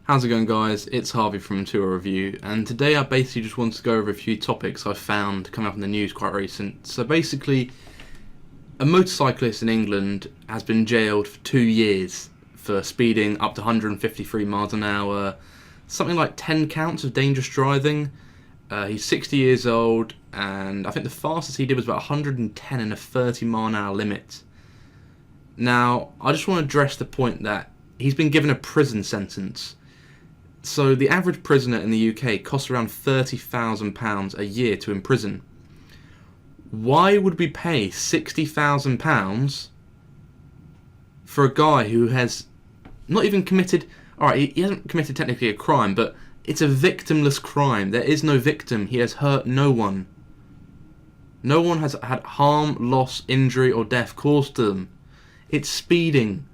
How's it going, guys? It's Harvey from Tour Review, and today I basically just wanted to go over a few topics I found coming up in the news quite recent. So basically, a motorcyclist in England has been jailed for 2 years for speeding up to 153 miles an hour, something like 10 counts of dangerous driving. He's 60 years old, and I think the fastest he did was about 110 in a 30-mile-an-hour limit. Now, I just want to address the point that he's been given a prison sentence. So the average prisoner in the UK costs around £30,000 a year to imprison. Why would we pay £60,000 for a guy who has not even committed... Alright, he hasn't committed technically a crime, but it's a victimless crime. There is no victim. He has hurt no one. No one has had harm, loss, injury or death caused to them. It's speeding.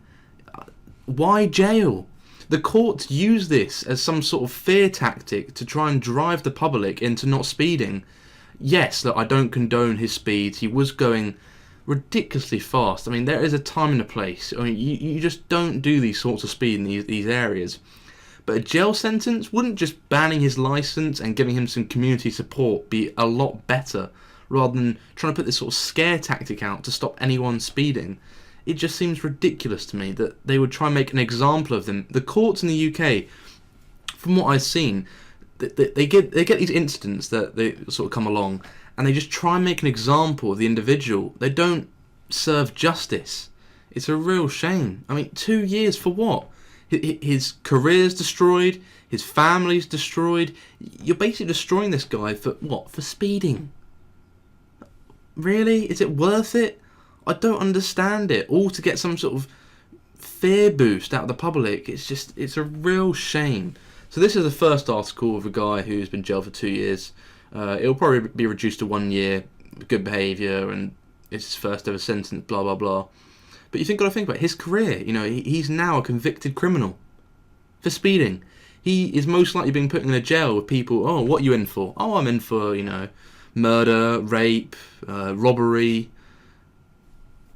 Why jail? The courts use this as some sort of fear tactic to try and drive the public into not speeding. Yes, look, I don't condone his speeds. He was going ridiculously fast. I mean, there is a time and a place. I mean, you just don't do these sorts of speed in these areas. But a jail sentence, wouldn't just banning his license and giving him some community support be a lot better, rather than trying to put this sort of scare tactic out to stop anyone speeding? It just seems ridiculous to me that they would try and make an example of them. The courts in the UK, from what I've seen, they get these incidents that they sort of come along, and they just try and make an example of the individual. They don't serve justice. It's a real shame. I mean, 2 years for what? His career's destroyed. His family's destroyed. You're basically destroying this guy for what? For speeding. Really? Is it worth it? I don't understand it. All to get some sort of fear boost out of the public. It's a real shame. So this is the first article of a guy who's been jailed for 2 years. It'll probably be reduced to 1 year, good behaviour, and it's his first ever sentence, blah, blah, blah. But you've got to think about his career. You know, he's now a convicted criminal for speeding. He is most likely being put in a jail with people, oh, what are you in for? Oh, I'm in for, murder, rape, robbery.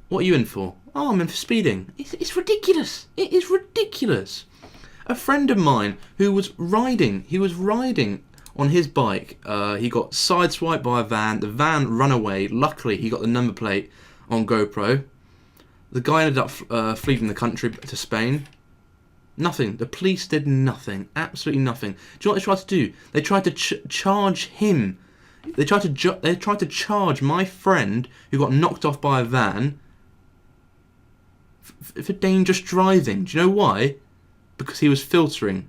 What are you in for? Oh, I'm in for speeding. It's ridiculous. It is ridiculous. A friend of mine who was riding, on his bike. He got sideswiped by a van. The van ran away. Luckily, he got the number plate on GoPro. The guy ended up fleeing the country to Spain. Nothing. The police did nothing. Absolutely nothing. Do you know what they tried to do? They tried to charge him. They tried to charge my friend who got knocked off by a van for dangerous driving. Do you know why? Because he was filtering.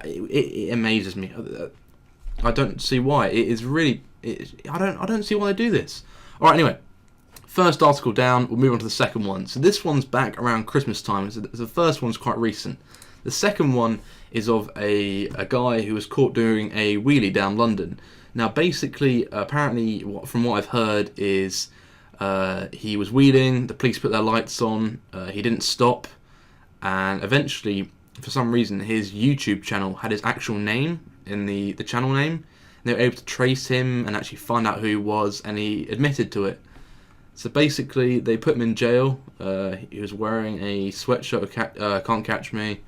It amazes me. I don't see why. I don't see why they do this. Alright, anyway. First article down, we'll move on to the second one. So this one's back around Christmas time. So the first one's quite recent. The second one is of a guy who was caught doing a wheelie down London. Now basically, apparently, from what I've heard is he was wheeling, the police put their lights on, he didn't stop, and eventually, for some reason, his YouTube channel had his actual name in the channel name. And they were able to trace him and actually find out who he was, and he admitted to it. So basically, they put him in jail. He was wearing a sweatshirt of Can't Catch Me,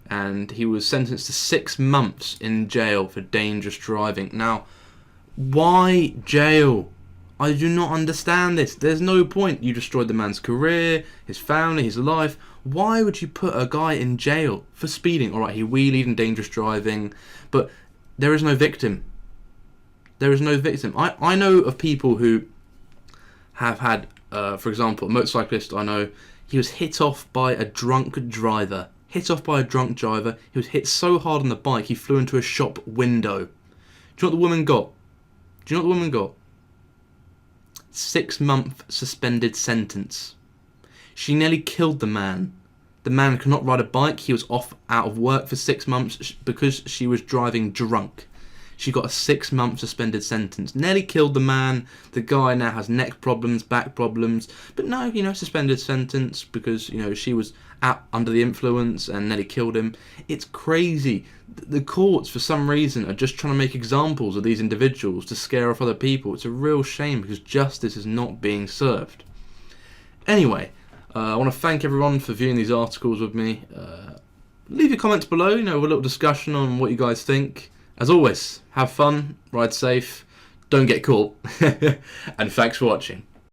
and he was sentenced to 6 months in jail for dangerous driving. Now, why jail? I do not understand this. There's no point. You destroyed the man's career, his family, his life. Why would you put a guy in jail for speeding? Alright, he wheelied and dangerous driving, but there is no victim. There is no victim. I know of people who have had, for example, a motorcyclist I know, he was hit off by a drunk driver. He was hit so hard on the bike, he flew into a shop window. Do you know what the woman got? 6-month suspended sentence. She nearly killed the man. The man could not ride a bike. He was out of work for 6 months because she was driving drunk. She got a 6-month suspended sentence. Nearly killed the man. The guy now has neck problems, back problems. But no, suspended sentence because, she was out under the influence and nearly killed him. It's crazy. The courts, for some reason, are just trying to make examples of these individuals to scare off other people. It's a real shame because justice is not being served. Anyway, I want to thank everyone for viewing these articles with me. Leave your comments below, a little discussion on what you guys think. As always, have fun, ride safe, don't get caught, and thanks for watching.